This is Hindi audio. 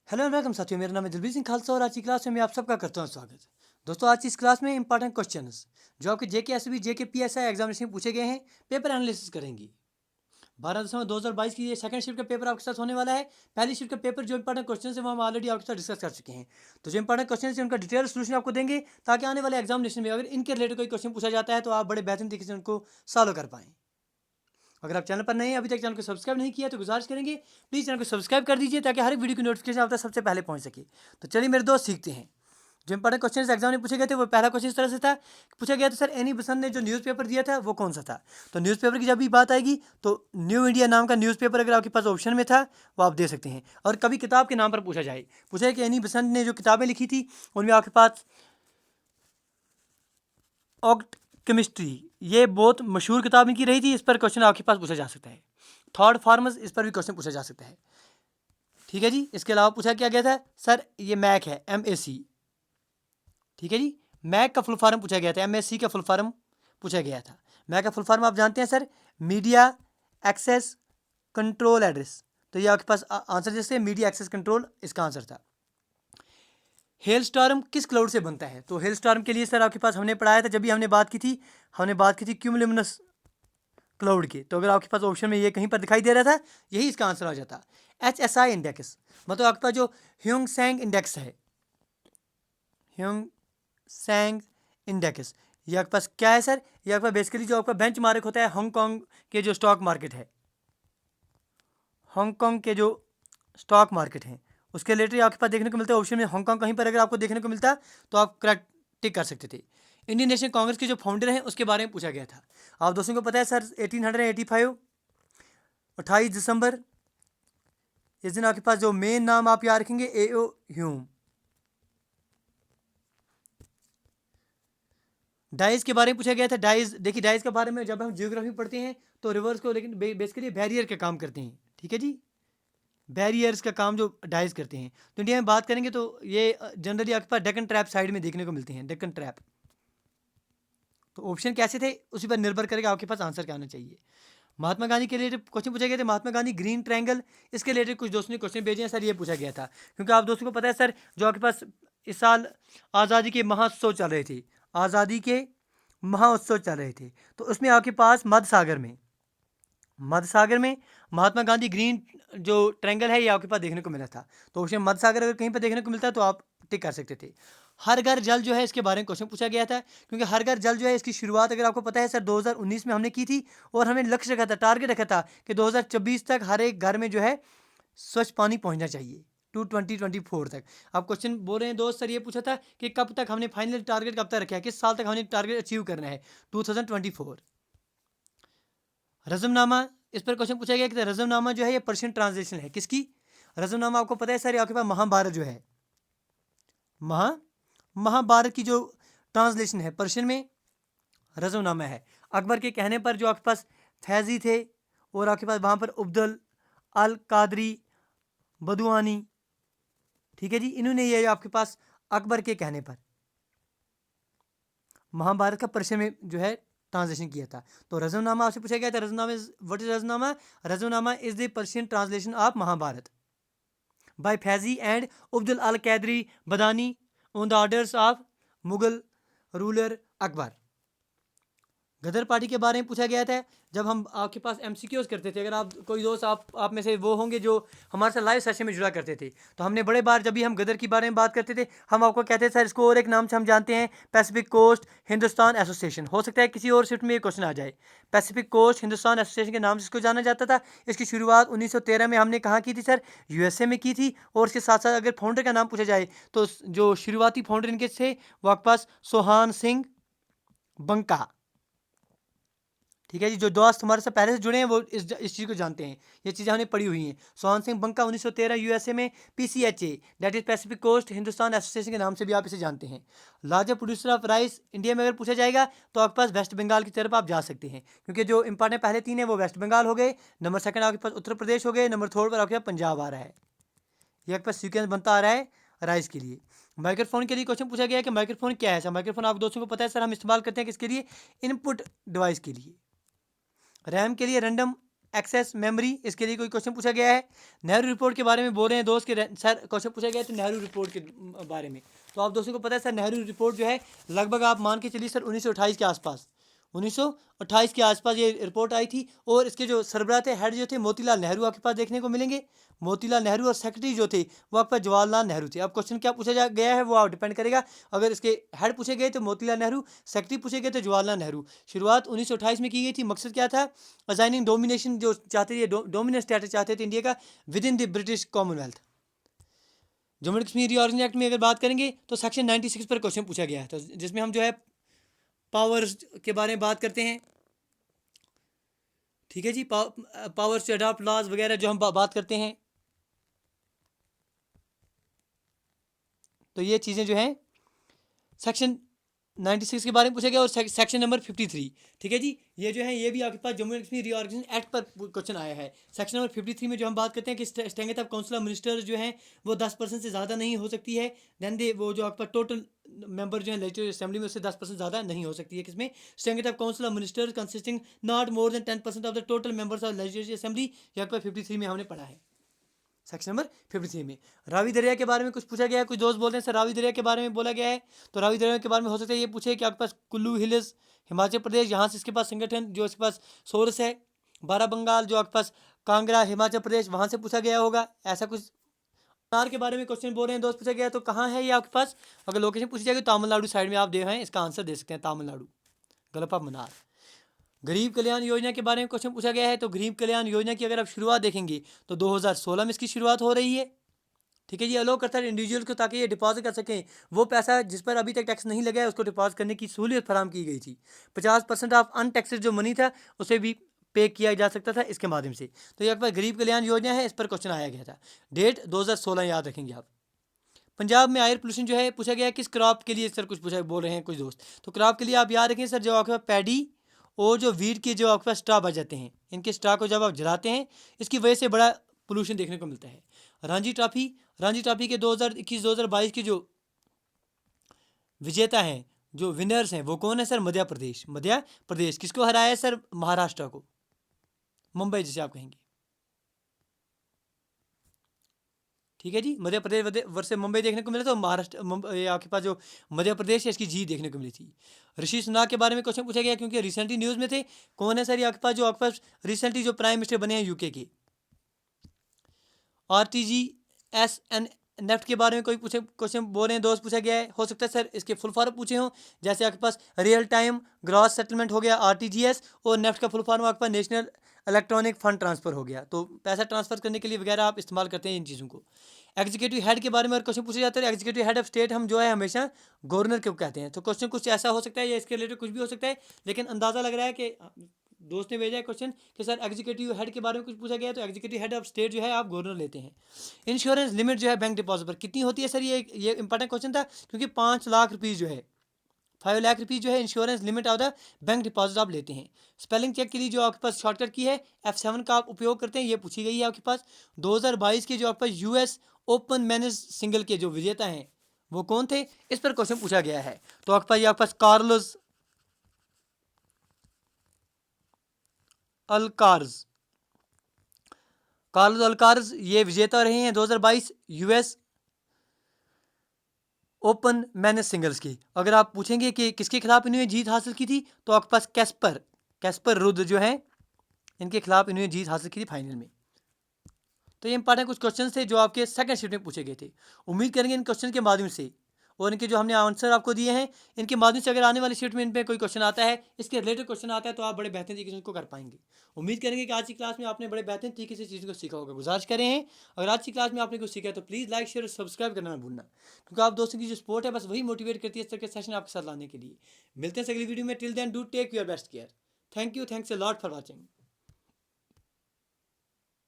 हेलो एंड वेलकम साथियों, मेरा नाम है दिलबीर सिंह खालसा और आज की क्लास में मैं आप सबका करता हूं स्वागत। दोस्तों, आज की इस क्लास में इंपॉर्टेंट क्वेश्चंस जो आपके जेके एसबी जेके पीएसआई एग्जामिनेशन में पूछे गए हैं, पेपर एनालिसिस करेंगे। 12 दिसंबर 2022 की ये सेकंड शिफ्ट का पेपर आपके साथ होने वाला है। पहली शिफ्ट का पेपर जो इंपॉर्टेंट क्वेश्चन है वो हम ऑलरेडी आपके साथ डिस्कस कर चुके हैं। तो जो इंपॉर्टेंट क्वेश्चन है उनका डिटेल सोल्यूशन आपको देंगे ताकि आने वाले एग्जामिनेशन में अगर इनके रिलेटेड कोई क्वेश्चन पूछा जाता है तो आप बड़े बेहतरीन तरीके से उनको सॉल्व कर पाएँ। अगर आप चैनल पर नए हैं, अभी तक चैनल को सब्सक्राइब नहीं किया तो गुजारिश करेंगे प्लीज़ चैनल को सब्सक्राइब कर दीजिए ताकि हर एक वीडियो की नोटिफिकेशन आप तक सबसे पहले पहुंच सके। तो चलिए मेरे दोस्त सीखते हैं। जो इंपॉर्टेंट क्वेश्चन एग्जाम में पूछे गए थे वो पहला क्वेश्चन इस तरह से था, पूछा गया था सर एनी बसंत ने जो न्यूज़पेपर दिया था वो कौन सा था। तो न्यूज़पेपर की जब भी बात आएगी तो न्यू इंडिया नाम का न्यूज़पेपर अगर आपके पास ऑप्शन में था वो आप दे सकते हैं। और कभी किताब के नाम पर पूछा जाए, पूछा कि एनी बसंत ने जो किताबें लिखी थी उनमें आपके पास ऑक्ट केमिस्ट्री, ये बहुत मशहूर किताब इनकी रही थी, इस पर क्वेश्चन आपके पास पूछा जा सकता है। थर्ड फार्मर्स, इस पर भी क्वेश्चन पूछा जा सकता है। ठीक है जी। इसके अलावा पूछा क्या गया था सर, ये मैक है MAC। ठीक है जी। मैक का फुल फॉर्म पूछा गया था, MAC का फुल फॉर्म पूछा गया था। मैक का फुल फॉर्म आप जानते हैं sir, media access control address. तो ये आपके पास आंसर जैसे मीडिया एक्सेस कंट्रोल इसका आंसर था। हेल स्टॉर्म किस क्लाउड से बनता है? तो हेल स्टॉर्म के लिए सर आपके पास हमने पढ़ाया था, जब भी हमने बात की थी क्यूमुलुमिनस क्लाउड की। तो अगर आपके पास ऑप्शन में ये कहीं पर दिखाई दे रहा था, यही इसका आंसर आ जाता। HSI इंडेक्स मतलब आपके पास जो ह्यूंग सेंग इंडेक्स है, ह्यूंग सेंग इंडेक्स, ये आपके पास क्या है सर? ये आपका बेसिकली जो आपका बेंच मार्क होता है हांगकांग के जो स्टॉक मार्केट है, हांगकांग के जो स्टॉक मार्केट हैं उसके रिलेटेड आपके पास देखने को मिलता है ऑप्शन में हांगकांग। कहीं पर अगर आपको देखने को मिलता तो आप करेक्ट टिक कर सकते थे। इंडियन नेशनल कांग्रेस के जो फाउंडर हैं उसके बारे में पूछा गया था। आप दोस्तों को पता है सर 1885 28 दिसंबर, इस दिन आपके पास जो मेन नाम आप याद रखेंगे AO ह्यूम। डाइज के बारे में पूछा गया था। डाइज देखिए, डाइज के बारे में जब हम जियोग्राफी पढ़ते हैं तो रिवर्स को लेकिन बेसिकली बैरियर का काम करते हैं। ठीक है जी, बैरियर्स का काम जो डाइज करते हैं। तो इंडिया में बात करेंगे तो ये जनरली आपके पास डेक्कन ट्रैप साइड में देखने को मिलते हैं, डेक्कन ट्रैप। तो ऑप्शन कैसे थे उसी पर निर्भर करेगा आपके पास आंसर क्या आना चाहिए। महात्मा गांधी के रिलेटेड क्वेश्चन पूछे गए थे, महात्मा गांधी ग्रीन ट्रायंगल, इसके रिलेटेड कुछ दोस्तों ने क्वेश्चन भेजे हैं सर, ये पूछा गया था क्योंकि आप दोस्तों को पता है सर जो आपके पास इस साल आज़ादी के महोत्सव चल रहे थे, आज़ादी के महोत्सव चल रहे थे, तो उसमें आपके पास मध्य सागर में महात्मा गांधी ग्रीन जो ट्रायंगल है ये आपके पास देखने को मिला था। तो उसमें मध्य सागर अगर कहीं पर देखने को मिलता है तो आप टिक कर सकते थे। हर घर जल जो है इसके बारे में क्वेश्चन पूछा गया था क्योंकि हर घर जल जो है इसकी शुरुआत अगर आपको पता है सर 2019 में हमने की थी और हमें लक्ष्य रखा था, टारगेट रखा था कि 2026 तक हर एक घर में जो है स्वच्छ पानी पहुंचना चाहिए, 2024 तक। आप क्वेश्चन बोल रहे हैं दोस्त सर, ये पूछा था कि कब तक हमने फाइनल टारगेट कब तक रखा है, किस साल तक हमने टारगेट अचीव करना है, 2024। रजमनामा, इस पर क्वेश्चन पूछा गया कि रजमनामा जो है ये पर्शियन ट्रांसलेशन है किसकी? रजमनामा आपको पता है सर आपके पास महाभारत जो है, महाभारत की जो ट्रांसलेशन है पर्शियन में रजमनामा है। अकबर के कहने पर जो आपके पास फैजी थे और आपके पास वहाँ पर उब्दुल अल कादरी बदुआनी, ठीक है जी, इन्होंने ये आपके पास अकबर के कहने पर महाभारत का पर्शियन में जो है ट्रांसलेशन किया था। तो रजमनामा आपसे पूछा गया था, Razmnama is what is Razmnama? Razmnama is the Persian translation of Mahabharata by Faizi and Abdul al Qadiri Badauni on the orders of Mughal ruler Akbar. Ghadar party के बारे में पूछा गया था जब हम आपके पास MCQs करते थे। अगर आप कोई दोस्त आप में से वो होंगे जो हमारे साथ लाइव सेशन में जुड़ा करते थे, तो हमने बड़े बार जब भी हम गदर के बारे में बात करते थे हम आपको कहते थे सर इसको और एक नाम से हम जानते हैं पैसिफिक कोस्ट हिंदुस्तान एसोसिएशन। हो सकता है किसी और शिफ्ट में ये क्वेश्चन आ जाए। पैसिफिक कोस्ट हिंदुस्तान एसोसिएशन के नाम से इसको जाना जाता था। इसकी शुरुआत 1913 में हमने कहाँ की थी सर? USA में की थी। और इसके साथ साथ अगर फाउंडर का नाम पूछा जाए तो जो शुरुआती फाउंडर इनके थे वो आपके पास सोहान सिंह बंका। ठीक है जी, जो दोस्त हमारे से पहले से जुड़े हैं वो इस चीज़ को जानते हैं, ये चीज़ें हमने पढ़ी हुई हैं। सोहान सिंह बंका 1913 USA में PCHA that is Pacific coast Hindustan association के नाम से भी आप इसे जानते हैं। Larger producer of rice India में अगर पूछा जाएगा तो आपके पास वेस्ट बंगाल की तरफ आप जा सकते हैं क्योंकि जो इंपॉर्टेंट पहले 3 है वो वेस्ट बंगाल हो गए, नंबर सेकंड आपके पास उत्तर प्रदेश हो गए, नंबर थर्ड पर आपके पास पंजाब आ रहा है। ये आपके पास सीक्वेंस बनता आ रहा है राइस के लिए। माइक्रोफोन के लिए क्वेश्चन पूछा गया है कि माइक्रोफोन क्या है सर? माइक्रोफोन आप दोस्तों को पता है सर हम इस्तेमाल करते हैं किसके लिए? इनपुट डिवाइस के लिए। रैम के लिए रैंडम एक्सेस मेमोरी, इसके लिए कोई क्वेश्चन पूछा गया है। नेहरू रिपोर्ट के बारे में बोल रहे हैं दोस्त के सर क्वेश्चन पूछा गया है तो नेहरू रिपोर्ट के बारे में, तो आप दोस्तों को पता है सर नेहरू रिपोर्ट जो है लगभग आप मान के चलिए सर 1928 के आसपास, 1928 के आसपास ये रिपोर्ट आई थी। और इसके जो सरबराह थे, हेड जो थे मोतीलाल नेहरू आपके पास देखने को मिलेंगे, मोतीलाल नेहरू, और सेक्रेटरी जो थे वो आपके पास जवाहरलाल नेहरू थे। अब क्वेश्चन क्या पूछा गया है वो आप डिपेंड करेगा, अगर इसके हेड पूछे गए तो मोतीलाल नेहरू, सेक्रेटरी पूछे गए तो जवाहरलाल नेहरू। शुरुआत 1928 में की गई थी, मकसद क्या था, असाइनिंग डोमिनेशन जो चाहते थे, डोमिनेंस स्टेटस चाहते थे इंडिया का within the British Commonwealth. Jammu and Kashmir reorganisation act में अगर बात करेंगे तो सेक्शन 96 पर क्वेश्चन पूछा गया है, तो जिसमें हम जो है पावर्स के बारे में बात करते हैं। ठीक है जी, पावर्स टू अडॉप्ट लॉज वगैरह जो हम बात करते हैं, तो ये चीज़ें जो हैं सेक्शन 96 के बारे में पूछा गया, और सेक्शन नंबर 53। ठीक है जी, ये जो है ये भी आपके पास Jammu and Kashmir reorganisation act पर क्वेश्चन आया है। सेक्शन नंबर 53 में जो हम बात करते हैं कि strength of council of ministers जो हैं वो 10% से ज़्यादा नहीं हो सकती है। देन दे वो जो आपका टोटल मेंबर जो है लेजिस्लेटिव असेंबली में उससे 10% ज़्यादा नहीं हो सकती है। किसमें, strength of council of ministers consisting not more than 10% of the total members of legislative assembly, ये आपका 53 में हमने पढ़ा है, सेक्शन नंबर 53 में। रावी दरिया के बारे में कुछ पूछा गया है, कुछ दोस्त बोल रहे हैं सर रावी दरिया के बारे में बोला गया है, तो रावी दरिया के बारे में हो सकता है ये पूछे कि आपके पास कुल्लू हिल्स हिमाचल प्रदेश, यहाँ से इसके पास संगठन जो इसके पास सोर्स है, बाराबंगाल जो आपके पास कांगड़ा हिमाचल प्रदेश, वहाँ से पूछा गया होगा ऐसा कुछ। मनार के बारे में क्वेश्चन बोल रहे हैं दोस्त, पूछा गया तो कहाँ है ये आपके पास, अगर लोकेशन पूछी जाएगी तमिलनाडु साइड में आप दे हैं, इसका आंसर दे सकते हैं तमिलनाडु, गल्फ ऑफ मन्नार। गरीब कल्याण योजना के बारे में क्वेश्चन पूछा गया है, तो गरीब कल्याण योजना की अगर आप शुरुआत देखेंगे तो 2016 में इसकी शुरुआत हो रही है। ठीक है, ये अलो करता है इंडिविजुअल को ताकि ये डिपॉजिट कर सकें वो पैसा जिस पर अभी तक टैक्स नहीं लगा है, उसको डिपॉजिट करने की सहूलियत फराम की गई थी। 50% ऑफ अनटैक्सेड जो मनी था उसे भी पे किया जा सकता था इसके माध्यम से। तो ये आपका गरीब कल्याण योजना है, इस पर क्वेश्चन आया गया था। डेट 2016 याद रखेंगे आप। पंजाब में एयर पोल्यूशन जो है पूछा गया किस क्रॉप के लिए, सर कुछ पूछा बोल रहे हैं कुछ दोस्त, तो क्रॉप के लिए आप याद रखें सर जो आपके पास पैडी और जो वीट के जो आपके पास स्ट्रा बच जाते हैं, इनके स्ट्रा को जब आप जलाते हैं इसकी वजह से बड़ा पोल्यूशन देखने को मिलता है। रणजी ट्रॉफी के 2021-2022 के जो विजेता हैं, जो विनर्स हैं, वो कौन है सर, मध्य प्रदेश। किसको हराया है सर, महाराष्ट्र को, मुंबई जिसे आप कहेंगे। ठीक है जी, मध्य प्रदेश वर्सेस मुंबई देखने को मिला, तो महाराष्ट्र ये आपके पास जो मध्य प्रदेश है इसकी जीत देखने को मिली थी। ऋषि सुनाक के बारे में क्वेश्चन पूछा गया क्योंकि रिसेंटली न्यूज़ में थे। कौन है सर ये आपके पास जो आपके पास रिसेंटली जो प्राइम मिनिस्टर बने हैं यूके के। RTGS नेफ्ट के बारे में कोई पूछे क्वेश्चन बोल रहे हैं दोस्त, पूछा गया है, हो सकता है सर इसके फुल फॉर्म पूछे हों, जैसे आपके पास रियल टाइम ग्रॉस सेटलमेंट हो गया RTGS, और नेफ्ट का फुल फॉर्म आपके पास नेशनल इलेक्ट्रॉनिक फंड ट्रांसफर हो गया, तो पैसा ट्रांसफर करने के लिए वगैरह आप इस्तेमाल करते हैं इन चीज़ों को। एग्जीक्यूटिव हेड के बारे में और क्वेश्चन पूछे जाते हैं, एग्जीक्यूटिव हेड ऑफ स्टेट हम जो है हमेशा गवर्नर को कहते हैं, तो क्वेश्चन कुछ ऐसा हो सकता है या इसके रिलेटेड कुछ भी हो सकता है, लेकिन अंदाज़ा लग रहा है कि दोस्त ने भेजा है क्वेश्चन कि सर एग्जीक्यूटिव हेड के बारे में कुछ पूछा गया है, तो एग्जीक्यूटिव हेड ऑफ स्टेट जो है आप गवर्नर लेते हैं। इंश्योरेंस लिमिट जो है बैंक डिपॉजिट पर कितनी होती है सर, ये इंपॉर्टेंट क्वेश्चन था क्योंकि 5 लाख रुपीज़ जो है 5 लाख रुपीज़ जो है insurance limit of the bank deposit आप लेते हैं। स्पेलिंग चेक के लिए जो आपके पास शॉर्टकट की है F7 का आप उपयोग करते हैं, ये पूछी गई है आपके पास। 2022 के जो आपके पास US ओपन मेंस सिंगल के जो विजेता हैं वो कौन थे, इस पर क्वेश्चन पूछा गया है। तो आपके पास कार्लोस अल्कार्ज ये विजेता रहे हैं 2022 US ओपन मेंस सिंगल्स की। अगर आप पूछेंगे कि किसके खिलाफ इन्होंने जीत हासिल की थी, तो आपके पास कैस्पर रुद जो है इनके खिलाफ इन्होंने जीत हासिल की थी फाइनल में। तो ये इंपॉर्टेंट कुछ क्वेश्चन थे जो आपके सेकंड शिफ्ट में पूछे गए थे। उम्मीद करेंगे इन क्वेश्चन के माध्यम से और इनके जो हमने आंसर आपको दिए हैं इनके माध्यम से अगर आने वाली शिफ्ट में इन पर कोई क्वेश्चन आता है, इसके रिलेटेड क्वेश्चन आता है, तो आप बड़े बेहतरीन तरीके से उसको कर पाएंगे। उम्मीद करेंगे कि आज की क्लास में आपने बड़े बेहतरीन तरीके से चीज़ों को सीखा होगा। गुजारिश करें हैं अगर आज की क्लास में आपने कुछ सीखा है तो प्लीज़ लाइक शेयर और सब्सक्राइब करना ना भूलना, क्योंकि आप दोस्तों की जो सपोर्ट है बस वही मोटिवेट करती है इस तरह के सेशन आपके साथ लाने के लिए। मिलते हैं अगली वीडियो में, till then do take your best care. Thank you, thanks a lot for watching.